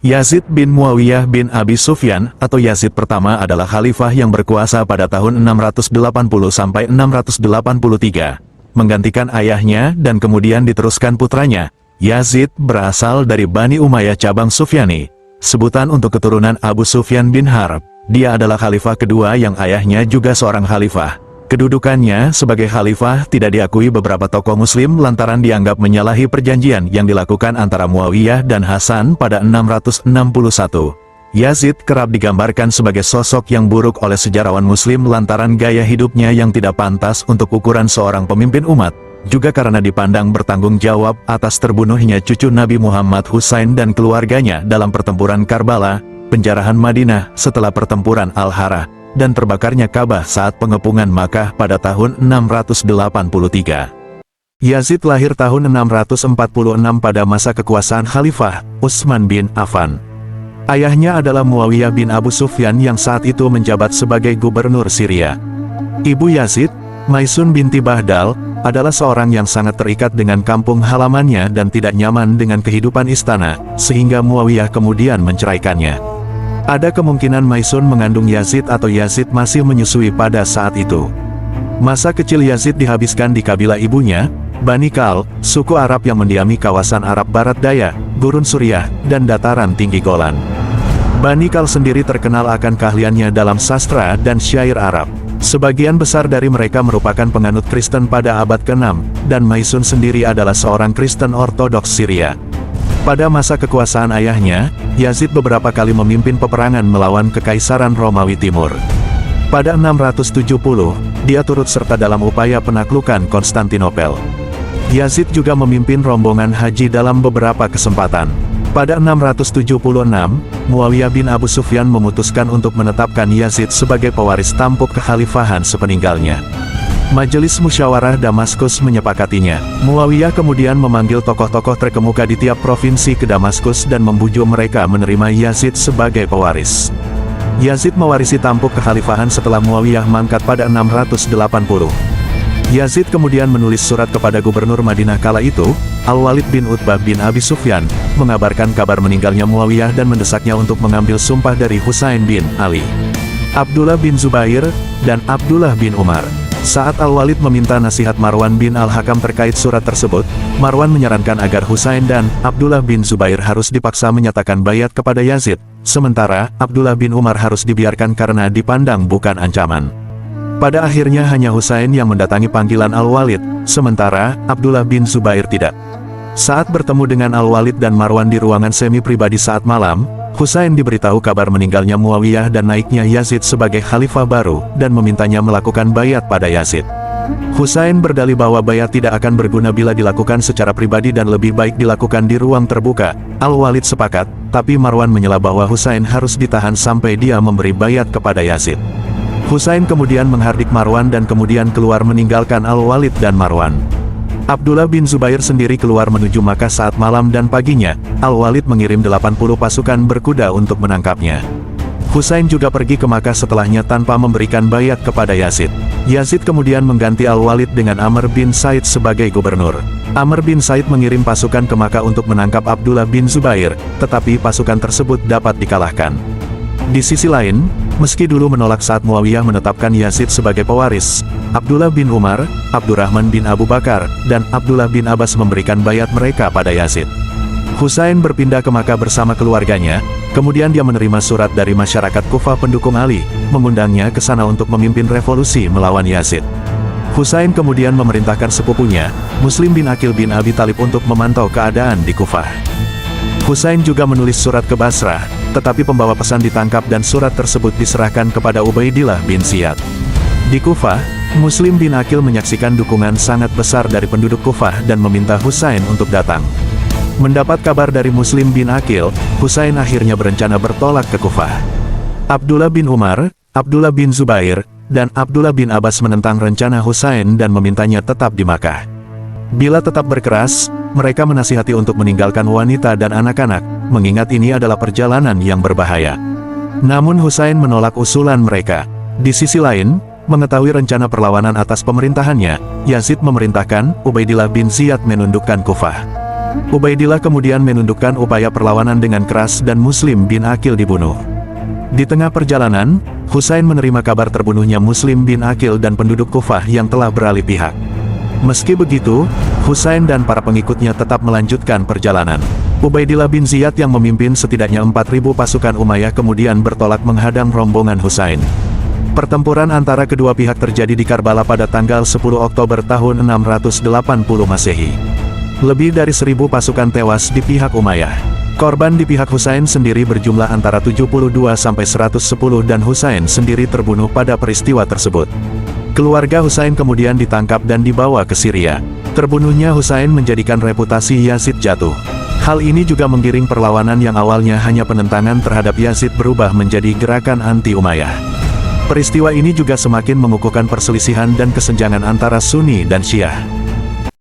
Yazid bin Muawiyah bin Abi Sufyan atau Yazid pertama adalah khalifah yang berkuasa pada tahun 680 sampai 683, menggantikan ayahnya dan kemudian diteruskan putranya. Yazid berasal dari Bani Umayyah cabang Sufyani, sebutan untuk keturunan Abu Sufyan bin Harb. Dia adalah khalifah kedua yang ayahnya juga seorang khalifah. Kedudukannya sebagai khalifah tidak diakui beberapa tokoh muslim lantaran dianggap menyalahi perjanjian yang dilakukan antara Muawiyah dan Hasan pada 661. Yazid kerap digambarkan sebagai sosok yang buruk oleh sejarawan muslim lantaran gaya hidupnya yang tidak pantas untuk ukuran seorang pemimpin umat, juga karena dipandang bertanggung jawab atas terbunuhnya cucu Nabi Muhammad Husain dan keluarganya dalam pertempuran Karbala, penjarahan Madinah setelah pertempuran Al-Harah, dan terbakarnya Ka'bah saat pengepungan Makkah pada tahun 683. Yazid lahir tahun 646 pada masa kekuasaan Khalifah Utsman bin Affan. Ayahnya adalah Muawiyah bin Abu Sufyan yang saat itu menjabat sebagai gubernur Syria. Ibu Yazid, Maisun binti Bahdal, adalah seorang yang sangat terikat dengan kampung halamannya dan tidak nyaman dengan kehidupan istana, sehingga Muawiyah kemudian menceraikannya. Ada kemungkinan Maisun mengandung Yazid atau Yazid masih menyusui pada saat itu. Masa kecil Yazid dihabiskan di kabilah ibunya, Bani Kal, suku Arab yang mendiami kawasan Arab Barat Daya, Gurun Suriah, dan dataran tinggi Golan. Bani Kal sendiri terkenal akan keahliannya dalam sastra dan syair Arab. Sebagian besar dari mereka merupakan penganut Kristen pada abad ke-6, dan Maisun sendiri adalah seorang Kristen Ortodoks Syria. Pada masa kekuasaan ayahnya, Yazid beberapa kali memimpin peperangan melawan Kekaisaran Romawi Timur. Pada 670, dia turut serta dalam upaya penaklukan Konstantinopel. Yazid juga memimpin rombongan haji dalam beberapa kesempatan. Pada 676, Muawiyah bin Abu Sufyan memutuskan untuk menetapkan Yazid sebagai pewaris tampuk kekhalifahan sepeninggalnya. Majelis Musyawarah Damaskus menyepakatinya. Muawiyah kemudian memanggil tokoh-tokoh terkemuka di tiap provinsi ke Damaskus dan membujuk mereka menerima Yazid sebagai pewaris. Yazid mewarisi tampuk kekhalifahan setelah Muawiyah mangkat pada 680. Yazid kemudian menulis surat kepada gubernur Madinah kala itu, Al-Walid bin Utbah bin Abi Sufyan, mengabarkan kabar meninggalnya Muawiyah dan mendesaknya untuk mengambil sumpah dari Husain bin Ali, Abdullah bin Zubair, dan Abdullah bin Umar. Saat Al-Walid meminta nasihat Marwan bin Al-Hakam terkait surat tersebut, Marwan menyarankan agar Husain dan Abdullah bin Zubair harus dipaksa menyatakan bayat kepada Yazid, sementara Abdullah bin Umar harus dibiarkan karena dipandang bukan ancaman. Pada akhirnya hanya Husain yang mendatangi panggilan Al-Walid, sementara Abdullah bin Zubair tidak. Saat bertemu dengan Al-Walid dan Marwan di ruangan semi pribadi saat malam, Husain diberitahu kabar meninggalnya Muawiyah dan naiknya Yazid sebagai khalifah baru, dan memintanya melakukan bayat pada Yazid. Husain berdalih bahwa bayat tidak akan berguna bila dilakukan secara pribadi dan lebih baik dilakukan di ruang terbuka. Al-Walid sepakat, tapi Marwan menyela bahwa Husain harus ditahan sampai dia memberi bayat kepada Yazid. Husain kemudian menghardik Marwan dan kemudian keluar meninggalkan Al-Walid dan Marwan. Abdullah bin Zubair sendiri keluar menuju Makkah saat malam dan paginya, Al-Walid mengirim 80 pasukan berkuda untuk menangkapnya. Husain juga pergi ke Makkah setelahnya tanpa memberikan bayat kepada Yazid. Yazid kemudian mengganti Al-Walid dengan Amr bin Said sebagai gubernur. Amr bin Said mengirim pasukan ke Makkah untuk menangkap Abdullah bin Zubair, tetapi pasukan tersebut dapat dikalahkan. Di sisi lain, meski dulu menolak saat Muawiyah menetapkan Yazid sebagai pewaris, Abdullah bin Umar, Abdurrahman bin Abu Bakar, dan Abdullah bin Abbas memberikan bayat mereka pada Yazid. Husain berpindah ke Makkah bersama keluarganya, kemudian dia menerima surat dari masyarakat Kufah pendukung Ali, mengundangnya ke sana untuk memimpin revolusi melawan Yazid. Husain kemudian memerintahkan sepupunya, Muslim bin Aqil bin Abi Thalib untuk memantau keadaan di Kufah. Husain juga menulis surat ke Basrah, tetapi pembawa pesan ditangkap dan surat tersebut diserahkan kepada Ubaidillah bin Ziyad. Di Kufah, Muslim bin Aqil menyaksikan dukungan sangat besar dari penduduk Kufah dan meminta Husain untuk datang. Mendapat kabar dari Muslim bin Aqil, Husain akhirnya berencana bertolak ke Kufah. Abdullah bin Umar, Abdullah bin Zubair, dan Abdullah bin Abbas menentang rencana Husain dan memintanya tetap di Makkah. Bila tetap berkeras, mereka menasihati untuk meninggalkan wanita dan anak-anak, mengingat ini adalah perjalanan yang berbahaya. Namun Husain menolak usulan mereka. Di sisi lain, mengetahui rencana perlawanan atas pemerintahannya, Yazid memerintahkan Ubaidillah bin Ziyad menundukkan Kufah. Ubaidillah kemudian menundukkan upaya perlawanan dengan keras dan Muslim bin Aqil dibunuh. Di tengah perjalanan, Husain menerima kabar terbunuhnya Muslim bin Aqil dan penduduk Kufah yang telah beralih pihak. Meski begitu, Husain dan para pengikutnya tetap melanjutkan perjalanan. Ubaidillah bin Ziyad yang memimpin setidaknya 4.000 pasukan Umayyah kemudian bertolak menghadang rombongan Husain. Pertempuran antara kedua pihak terjadi di Karbala pada tanggal 10 Oktober tahun 680 Masehi. Lebih dari 1.000 pasukan tewas di pihak Umayyah. Korban di pihak Husain sendiri berjumlah antara 72 sampai 110 dan Husain sendiri terbunuh pada peristiwa tersebut. Keluarga Husain kemudian ditangkap dan dibawa ke Syria. Terbunuhnya Husain menjadikan reputasi Yazid jatuh. Hal ini juga menggiring perlawanan yang awalnya hanya penentangan terhadap Yazid berubah menjadi gerakan anti-Umayyah. Peristiwa ini juga semakin mengukuhkan perselisihan dan kesenjangan antara Sunni dan Syiah.